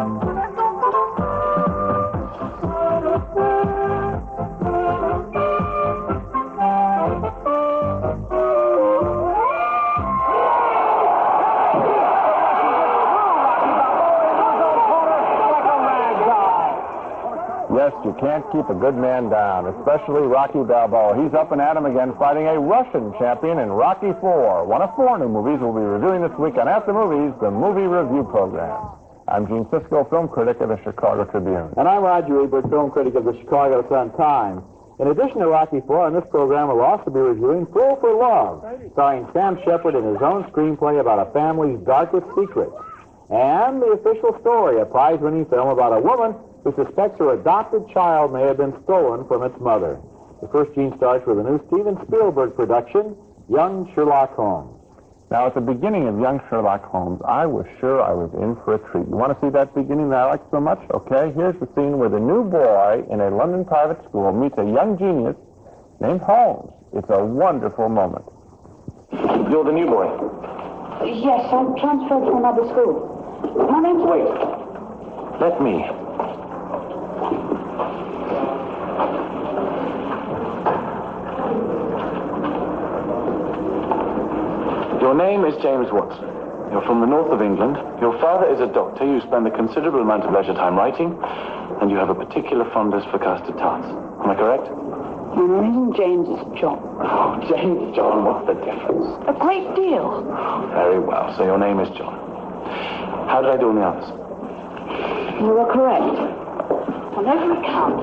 Yes, you can't keep a good man down, especially Rocky Balboa. He's up and at him again, fighting a Russian champion in Rocky IV. One of 4 new movies we'll be reviewing this week on After Movies, the Movie Review Program. I'm Gene Siskel, film critic of the Chicago Tribune. And I'm Roger Ebert, film critic of the Chicago Sun-Times. In addition to Rocky IV, on this program we'll also be reviewing Fool for Love, starring Sam Shepard in his own screenplay about a family's darkest secrets. And The Official Story, a prize-winning film about a woman who suspects her adopted child may have been stolen from its mother. The first Gene starts with a new Steven Spielberg production, Young Sherlock Holmes. Now, at the beginning of Young Sherlock Holmes, I was sure I was in for a treat. You want to see that beginning that I like so much? Okay, here's the scene where the new boy in a London private school meets a young genius named Holmes. It's a wonderful moment. You're the new boy? Yes, I'm transferred to another school. My name's... Wait. Let me. Your name is James Watson. You're from the north of England. Your father is a doctor. You spend a considerable amount of leisure time writing, and you have a particular fondness for custard tarts. Am I correct? My name isn't James, it's John. Oh, James, John, what's the difference? A great deal. Oh, very well. So your name is John. How did I do in the others? You were correct. On every count.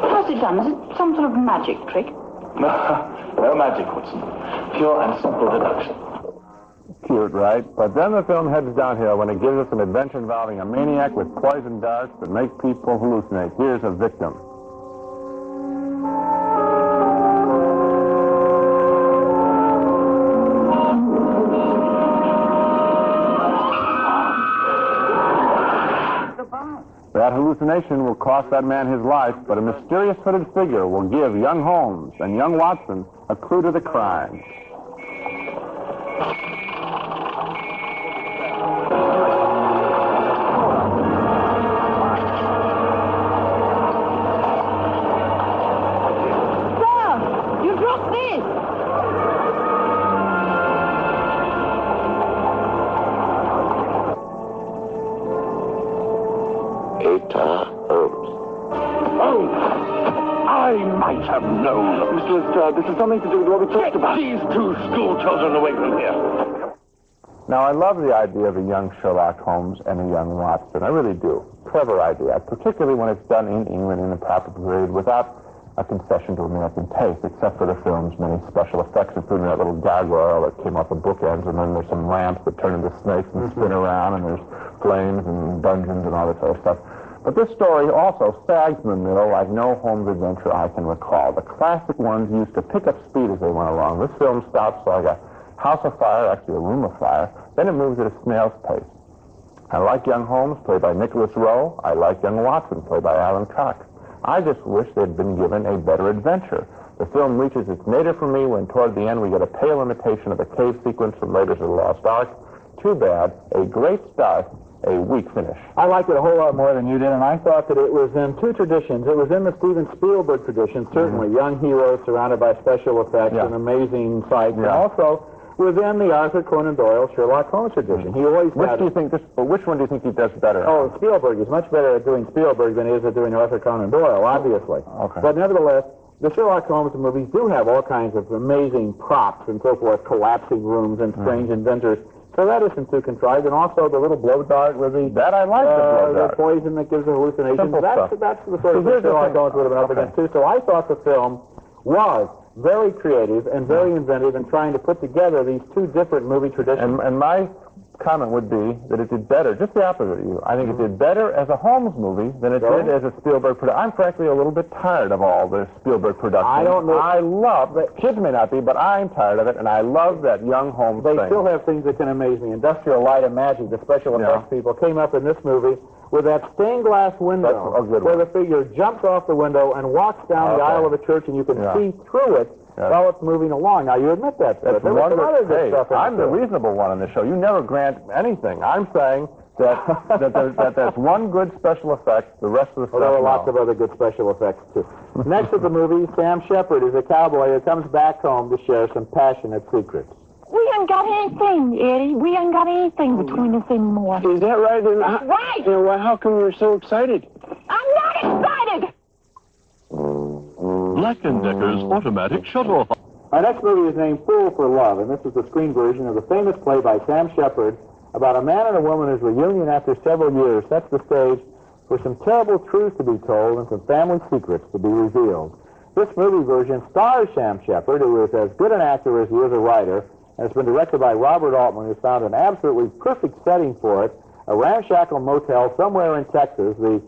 How's it done? Is it some sort of magic trick? No magic, Watson. Pure and simple deduction. Cute, right? But then the film heads downhill when it gives us an adventure involving a maniac with poison darts that make people hallucinate. Here's a victim. That hallucination will cost that man his life, but a mysterious hooded figure will give young Holmes and young Watson a clue to the crime. Sir, you dropped this. Holmes. Oh! I might have known. Mr. Lestrade, this is something to do with what we talked about. These 2 school children away from here. Now, I love the idea of a young Sherlock Holmes and a young Watson. I really do. Clever idea, particularly when it's done in England in the proper period without a concession to American taste, except for the film's many special effects, including that little gargoyle that came off the bookends, and then there's some lamps that turn into snakes and spin around, and there's flames and dungeons and all this other stuff. But this story also sags in the middle like no Holmes adventure I can recall. The classic ones used to pick up speed as they went along. This film stops like a house of fire, actually a room of fire. Then it moves at a snail's pace. I like young Holmes, played by Nicholas Rowe. I like young Watson, played by Alan Cox. I just wish they'd been given a better adventure. The film reaches its nadir for me when toward the end we get a pale imitation of the cave sequence from Raiders of the Lost Ark. Too bad. A great start, a weak finish. I liked it a whole lot more than you did, and I thought that it was in 2 traditions. It was in the Steven Spielberg tradition, certainly. Young heroes surrounded by special effects and amazing fights, and also within the Arthur Conan Doyle Sherlock Holmes tradition. He always which one do you think he does better? Oh, Spielberg is much better at doing Spielberg than he is at doing Arthur Conan Doyle, obviously. Okay. But nevertheless, the Sherlock Holmes movies do have all kinds of amazing props and so forth, collapsing rooms and strange inventors. So that isn't too contrived, and also the little blow dart with the... That I like the blow dart. The poison that gives the hallucinations. That's the sort of thing Sherlock Holmes would have been up against, too. So I thought the film was very creative and very inventive in trying to put together these 2 different movie traditions. And my comment would be that it did better, just the opposite of you. I think it did better as a Holmes movie than it did as a Spielberg production. I'm frankly a little bit tired of all the Spielberg productions. I don't know. I love, kids may not be, but I'm tired of it, and I love that young Holmes thing. They still have things that can amaze me. Industrial Light and Magic, the special effects people came up in this movie with that stained glass window where the figure jumps off the window and walks down the aisle of a church, and you can see through it while it's moving along. Now, you admit that. That's there was some other good stuff in I'm the reasonable one on the show. You never grant anything. I'm saying that there's one good special effect, the rest of the stuff. Well, there were lots of other good special effects, too. Next at the movie, Sam Shepard is a cowboy who comes back home to share some passionate secrets. We ain't got anything, Eddie. We ain't got anything between us anymore. Is that right? That's right. You know, how come you're so excited? I'm not excited. Black & Decker's automatic shutoff. Our next movie is named Fool for Love, and this is the screen version of the famous play by Sam Shepard about a man and a woman whose reunion after several years sets the stage for some terrible truths to be told and some family secrets to be revealed. This movie version stars Sam Shepard, who is as good an actor as he is a writer, and it's been directed by Robert Altman, who found an absolutely perfect setting for it, a ramshackle motel somewhere in Texas, the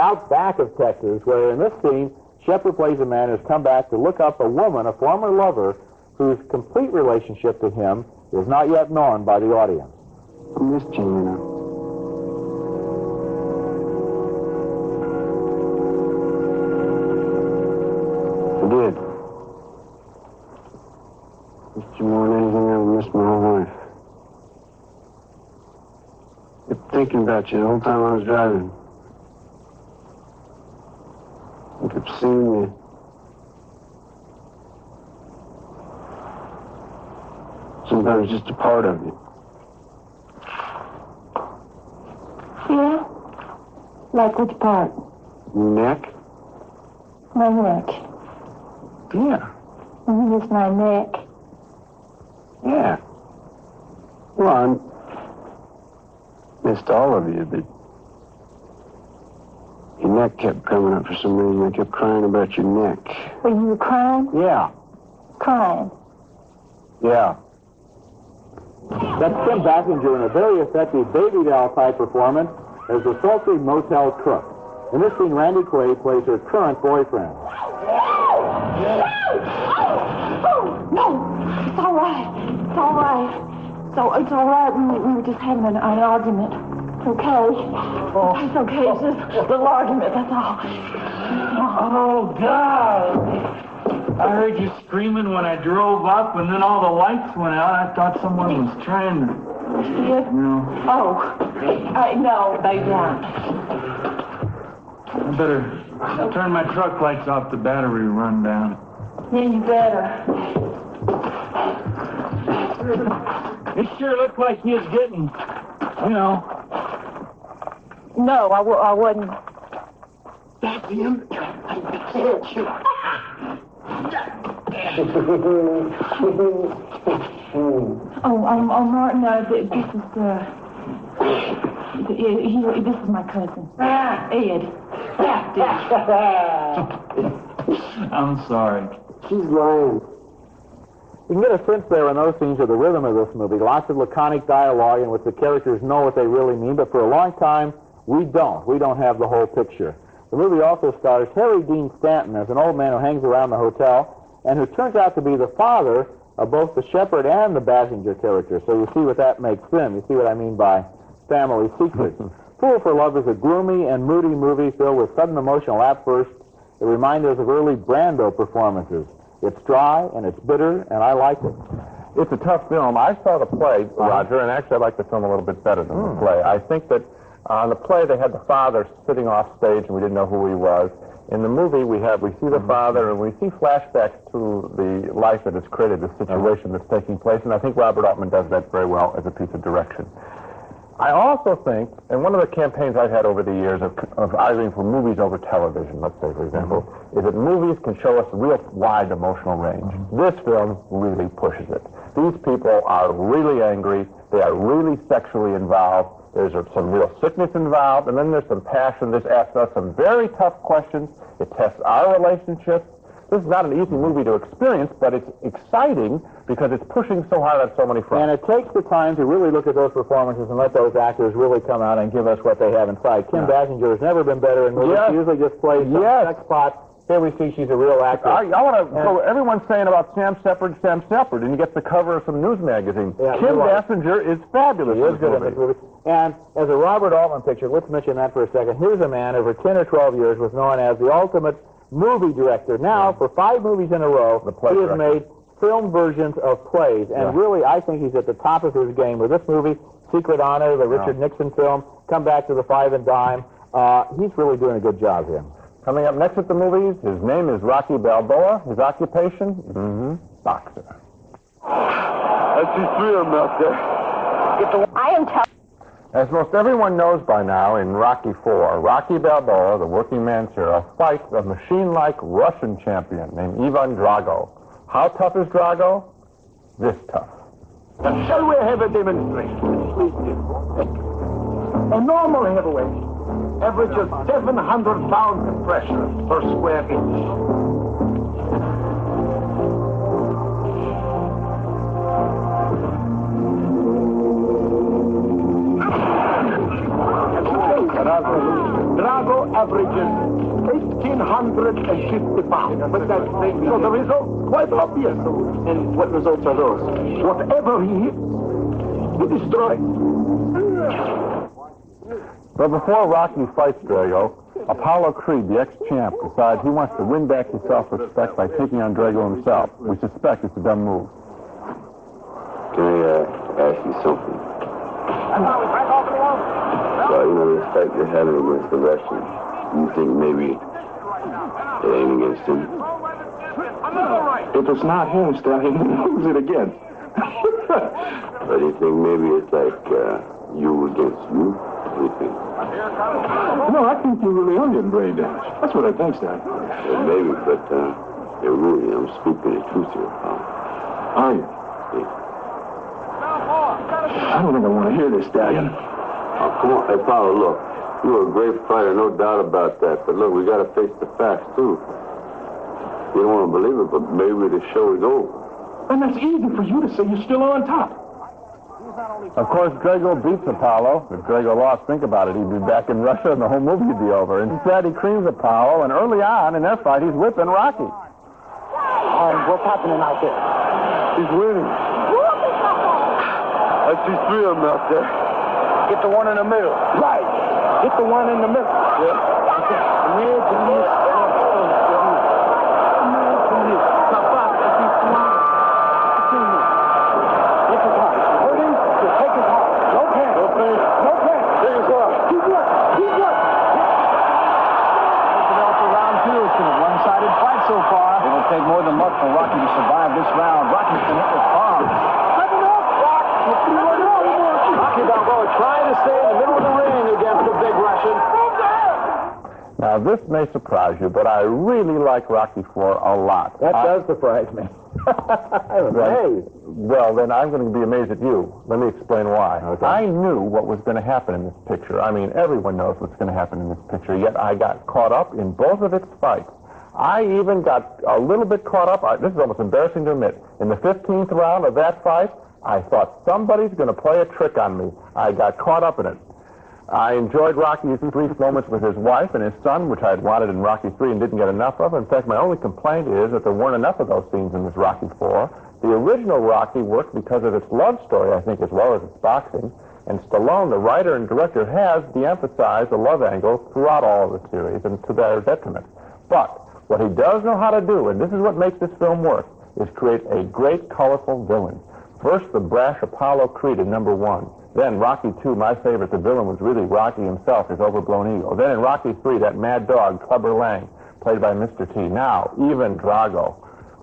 outback of Texas, where in this scene, Shepard plays a man who's come back to look up a woman, a former lover, whose complete relationship to him is not yet known by the audience. I missed you, you know. I did. Missed you more than anything I ever missed my whole life. Kept thinking about you the whole time I was driving. I kept seeing you. Sometimes just a part of you. Yeah? Like which part? Neck? My neck. Yeah. It's my neck. Yeah. Well, I missed all of you, but your neck kept coming up for some reason. I kept crying about your neck. Were you crying? Yeah. Crying. Yeah. That's Kim Basinger in a very effective baby doll type performance as the sultry motel cook. In this scene, Randy Quaid plays her current boyfriend. Oh, no. It's all right. It's all right. So it's all right. We were just having an argument. It's okay. It's okay. It's just a little argument, that's all. Oh, God. I heard you screaming when I drove up, and then all the lights went out. I thought someone was trying to... Yes? No. Oh. No, they weren't. I better turn my truck lights off. The battery run down. Yeah, you better. It sure looked like he was getting, you know... No, I wasn't. That's him. Martin, this is my cousin. Ed. I'm sorry. She's lying. You can get a sense there in those scenes of the rhythm of this movie. Lots of laconic dialogue in which the characters know what they really mean, but for a long time, we don't. We don't have the whole picture. The movie also stars Harry Dean Stanton as an old man who hangs around the hotel and who turns out to be the father of both the Shepard and the Basinger characters. So you see what that makes them. You see what I mean by family secrets. Fool for Love is a gloomy and moody movie filled with sudden emotional outbursts that remind us of early Brando performances. It's dry and it's bitter, and I like it. It's a tough film. I saw the play, Roger, and actually I like the film a little bit better than the play. I think that on the play they had the father sitting off stage and we didn't know who he was. In the movie we see the father and we see flashbacks to the life that is created, the situation that's taking place, and I think Robert Altman does that very well as a piece of direction. I also think, and one of the campaigns I've had over the years of arguing for movies over television, let's say, for example, is that movies can show us a real wide emotional range. This film really pushes it. These people are really angry. They are really sexually involved. There's some real sickness involved, and then there's some passion. This asks us some very tough questions. It tests our relationships. This is not an easy movie to experience, but it's exciting because it's pushing so hard on so many fronts. And it takes the time to really look at those performances and let those actors really come out and give us what they have inside. Kim Basinger has never been better in movies. She usually just plays some sex pot. Here we see she's a real actor. I want to go, everyone's saying about Sam Shepard, and he gets the cover of some news magazine. Kim Basinger is fabulous. He is good in this movie. And as a Robert Altman picture, let's mention that for a second. Here's a man over 10 or 12 years was known as the ultimate movie director. Now, for 5 movies in a row, he has made film versions of plays, and really, I think he's at the top of his game with this movie, Secret Honor, the Richard Nixon film, Come Back to the Five and Dime. He's really doing a good job here. Coming up next at the movies, his name is Rocky Balboa. His occupation? Boxer. I see three of them out there. I am telling. As most everyone knows by now, in Rocky IV, Rocky Balboa, the working man's hero, fights a machine-like Russian champion named Ivan Drago. How tough is Drago? This tough. Shall we have a demonstration? Please do. A normal heavyweight averages 700 pounds of pressure per square inch. Drago averages 1,850 pounds. But that's so the result quite obvious. And what results are those? Whatever he hits, he destroys. But before Rocky fights Drago, Apollo Creed, the ex-champ, decides he wants to win back his self-respect by taking on Drago himself. We suspect it's a dumb move. Can I ask you something? Well, you know, this fight you're having against the Russian, you think maybe it ain't against him? If it's not him, Stallion, who's it against? But you think maybe it's like you against you? What do you think? No, I think you're really on your brain damage. That's what I think, Stallion. Well, maybe, but you're really, I'm speaking the truth here, pal. Are you? I don't think I want to hear this, Stallion. Oh, come on. Hey, Paulo, look. You're a great fighter, no doubt about that. But look, we got to face the facts, too. You don't want to believe it, but maybe the show is over. And that's easy for you to say. You're still on top. Of course, Drago beats Apollo. If Drago lost, think about it, he'd be back in Russia and the whole movie would be over. Instead, he creams Apollo, and early on in their fight, he's whipping Rocky. What's happening out there? He's winning. I see three of them out there. Get the one in the middle. Right. Get the one in the middle. Yeah. One-sided fight so far. It'll take more than luck for Rocky to survive this round. Rocky's been hit with bombs. Rocky Balboa trying to stay in the middle of the ring against the big Russian. Now, this may surprise you, but I really like Rocky IV a lot. That does surprise me. I'm amazed. Well, then I'm going to be amazed at you. Let me explain why. Okay. I knew what was going to happen in this picture. I mean, everyone knows what's going to happen in this picture, yet I got caught up in both of its fights. I even got a little bit caught up. This is almost embarrassing to admit. In the 15th round of that fight, I thought somebody's going to play a trick on me. I got caught up in it. I enjoyed Rocky's brief moments with his wife and his son, which I had wanted in Rocky III and didn't get enough of. In fact, my only complaint is that there weren't enough of those scenes in this Rocky IV. The original Rocky worked because of its love story, I think, as well as its boxing. And Stallone, the writer and director, has de-emphasized the love angle throughout all of the series, and to their detriment. But what he does know how to do, and this is what makes this film work, is create a great, colorful villain. First, the brash Apollo Creed in number 1. Then Rocky II, my favorite, the villain was really Rocky himself, his overblown ego. Then in Rocky III, that mad dog, Clubber Lang, played by Mr. T. Now, even Drago,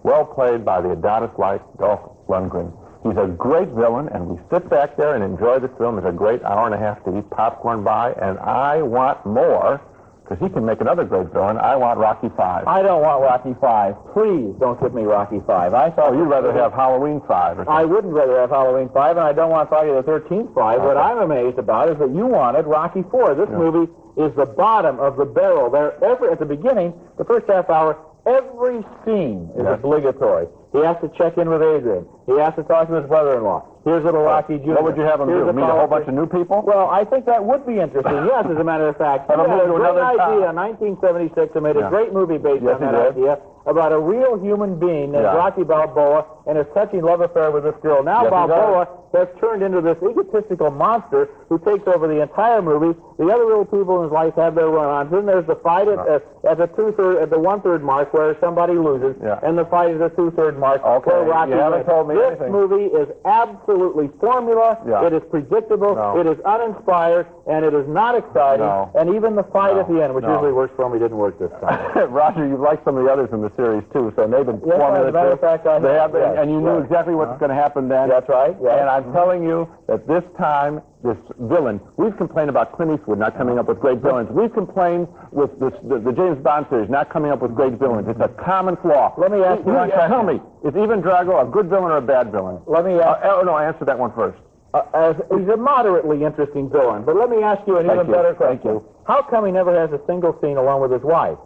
well played by the Adonis-like Dolph Lundgren. He's a great villain, and we sit back there and enjoy this film. It's a great hour and a half to eat popcorn by, and I want more, because he can make another great villain. I want Rocky V. I don't want Rocky V. Please don't give me Rocky V. I thought you'd rather have Halloween 5 or something. I wouldn't rather have Halloween 5, and I don't want Friday the 13th 5. Okay. What I'm amazed about is that you wanted Rocky IV. This movie is the bottom of the barrel. At the beginning, the first half hour, every scene is obligatory. He has to check in with Adrian. He has to talk to his brother-in-law. Here's little Rocky Jr. What would you have him do? Meet a whole bunch of new people? Well, I think that would be interesting. Yes, as a matter of fact. He had a great idea in 1976 and made a great movie based on that idea about a real human being named Rocky Balboa and his touching love affair with this girl. Now Balboa has turned into this egotistical monster who takes over the entire movie. The other little people in his life have their run-ons. Then there's the fight at the one-third mark where somebody loses, and the fight at the two-third mark where Rocky wins. This movie is absolutely formula. It is predictable. It is uninspired, and it is not exciting. And even the fight at the end, which usually works for me, didn't work this time. Roger, you like some of the others in the series too, so they've been formula. As a matter of fact, I have. And you knew exactly what's going to happen then. That's right. And I'm telling you that this time, this villain, we've complained about Clint Eastwood not coming up with great villains. We've complained with the James Bond series not coming up with great villains. It's a common flaw. Let me ask you. Tell me, is Ivan Drago a good villain or a bad villain? Let me ask. Answer that one first. He's a moderately interesting villain, but let me ask you an even better question. Thank you. How come he never has a single scene along with his wife?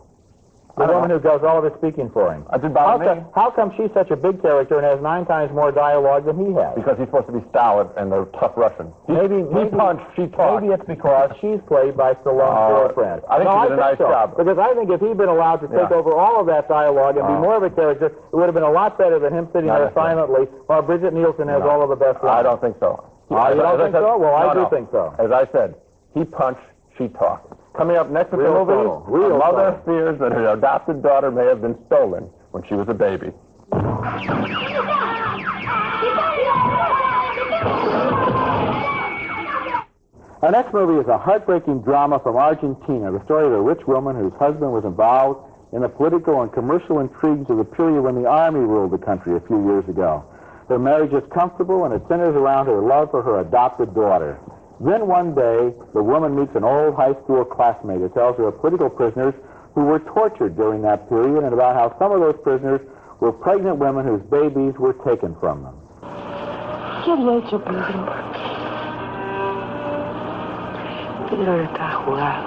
The woman who does all of his speaking for him. How come she's such a big character and has 9 times more dialogue than he has? Because he's supposed to be stolid and a tough Russian. Maybe punched, she talked. Maybe it's because she's played by Stallone's girlfriend. I think she did a nice job. Because I think if he'd been allowed to take over all of that dialogue and be more of a character, it would have been a lot better than him sitting there silently while Bridget Nielsen has all of the best lines. I don't think so. You don't think so? Well, I do think so. As I said, he punched, she talked. Coming up next at the movie, a mother fears that her adopted daughter may have been stolen when she was a baby. Our next movie is a heartbreaking drama from Argentina, the story of a rich woman whose husband was involved in the political and commercial intrigues of the period when the army ruled the country a few years ago. Their marriage is comfortable, and it centers around her love for her adopted daughter. Then one day, the woman meets an old high school classmate who tells her of political prisoners who were tortured during that period and about how some of those prisoners were pregnant women whose babies were taken from them. ¿Qué había hecho Pedro? Pedro ya estaba jugado.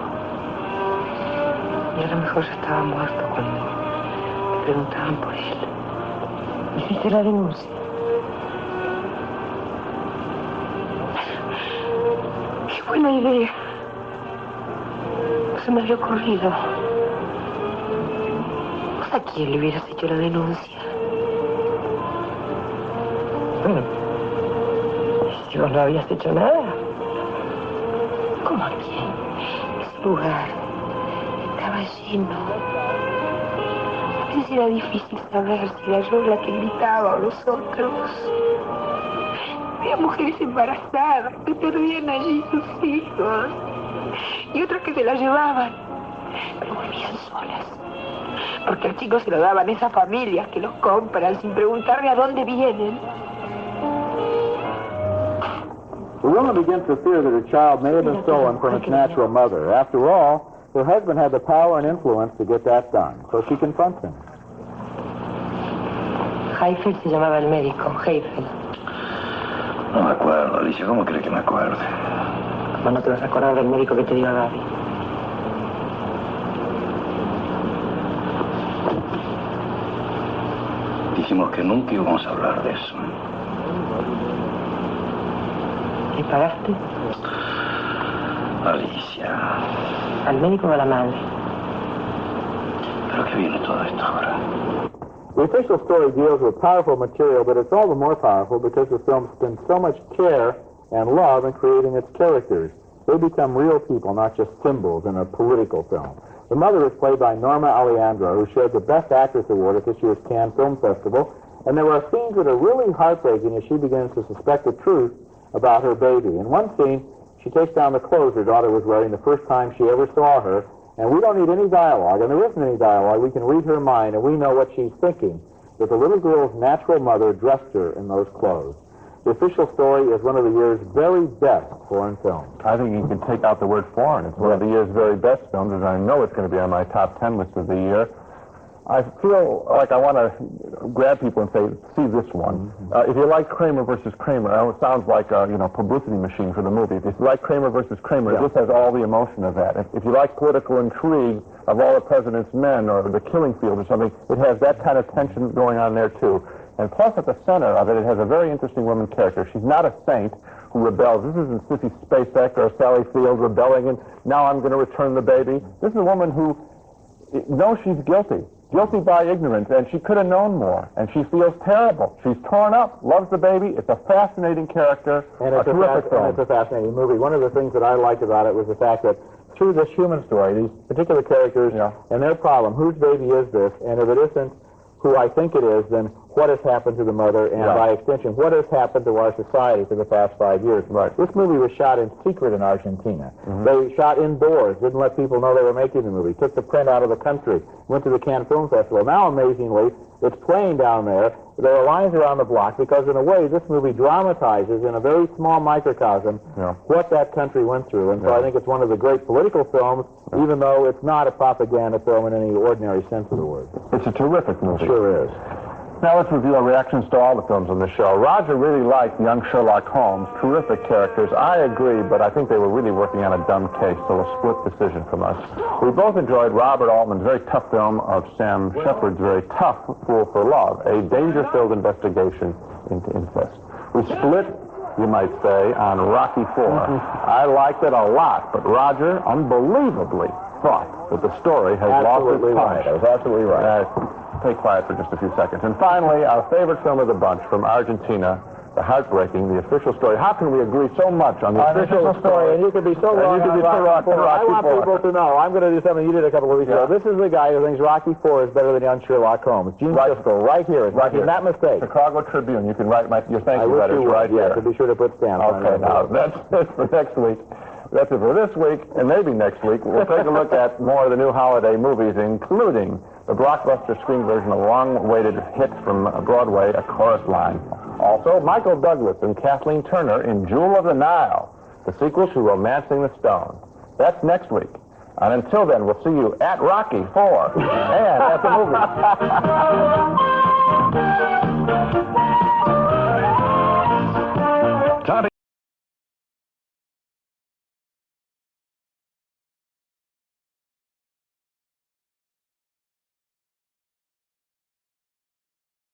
Y a lo mejor ya estaba muerto cuando me preguntaban por él. Hiciste la denuncia. ¡Qué buena idea! No se me había ocurrido. ¿Vos a quién le hubieras hecho la denuncia? Si vos no habías hecho nada. ¿Cómo a quién? Ese lugar estaba lleno. A veces era difícil saber si era yo la que gritaba o los otros. Había mujeres embarazadas que perdían allí sus hijos y otras que se las llevaban, pero volvían solas, porque al chico se lo daban esas familias que los compran sin preguntarle a dónde vienen. The woman begins to fear that her child may have been stolen from its natural mother. After all, her husband had the power and influence to get that done, so she confronts him. Heifel se llamaba el médico, Heifel. No me acuerdo, Alicia. ¿Cómo crees que me acuerde? ¿Cómo no te vas a acordar del médico que te dio a Gaby? Dijimos que nunca íbamos a hablar de eso. ¿Le pagaste? Alicia. ¿Al médico o a la madre? ¿Pero qué viene todo esto ahora? The official story deals with powerful material, but it's all the more powerful because the film spends so much care and love in creating its characters. They become real people, not just symbols in a political film. The mother is played by Norma Alejandro, who shared the Best Actress Award at this year's Cannes Film Festival, and there are scenes that are really heartbreaking as she begins to suspect the truth about her baby. In one scene, she takes down the clothes her daughter was wearing the first time she ever saw her, and we don't need any dialogue, and there isn't any dialogue. We can read her mind, and we know what she's thinking, that the little girl's natural mother dressed her in those clothes. The official story is one of the year's very best foreign films. I think you can take out the word foreign. It's one of the year's very best films, and I know it's going to be on my top 10 list of the year. I feel like I want to grab people and say, see this one. If you like Kramer versus Kramer, it sounds like a publicity machine for the movie. If you like Kramer versus Kramer, this has all the emotion of that. If you like political intrigue of All the President's Men or The Killing Field or something, it has that kind of tension going on there too. And plus at the center of it, it has a very interesting woman character. She's not a saint who rebels. This isn't Sissy Spacek or Sally Field rebelling and now I'm going to return the baby. This is a woman who knows she's guilty. guilty by ignorance, and she could have known more, and she feels terrible. She's torn up, loves the baby. It's a fascinating character, and it's a fascinating movie. One of the things that I liked about it was the fact that through this human story, these particular characters and their problem, whose baby is this, and if it isn't who I think it is, then what has happened to the mother, and by extension, what has happened to our society for the past 5 years. This movie was shot in secret in Argentina. They shot indoors, didn't let people know they were making the movie, took the print out of the country, went to the Cannes Film Festival. Now, amazingly, it's playing down there. There are lines around the block because, in a way, this movie dramatizes in a very small microcosm what that country went through. And so I think it's one of the great political films, even though it's not a propaganda film in any ordinary sense of the word. It's a terrific movie. It sure is. Now let's review our reactions to all the films on the show. Roger really liked young Sherlock Holmes. Terrific characters. I agree, but I think they were really working on a dumb case, so a split decision from us. We both enjoyed Robert Altman's very tough film of Sam Shepard's very tough Fool for Love, a danger-filled investigation into incest. We split, you might say, on Rocky IV. I liked it a lot, but Roger unbelievably thought that the story has lost its punch. That was absolutely right. Stay quiet for just a few seconds. And finally, our favorite film of the bunch from Argentina, the heartbreaking, the official story. How can we agree so much on the official story? And you could be so wrong. I want people to know. I'm going to do something you did a couple of weeks ago. This is the guy who thinks Rocky IV is better than young Sherlock Holmes. Gene Siskel, right here. It's making that mistake. Chicago Tribune. You can write your thank you letters right here. So be sure to put stamps on it. Okay, now that's it for next week. That's it for this week, and maybe next week. We'll take a look at more of the new holiday movies, including the blockbuster screen version of long-awaited hit from Broadway, A Chorus Line. Also, Michael Douglas and Kathleen Turner in Jewel of the Nile, the sequel to Romancing the Stone. That's next week. And until then, we'll see you at Rocky IV and at the movies.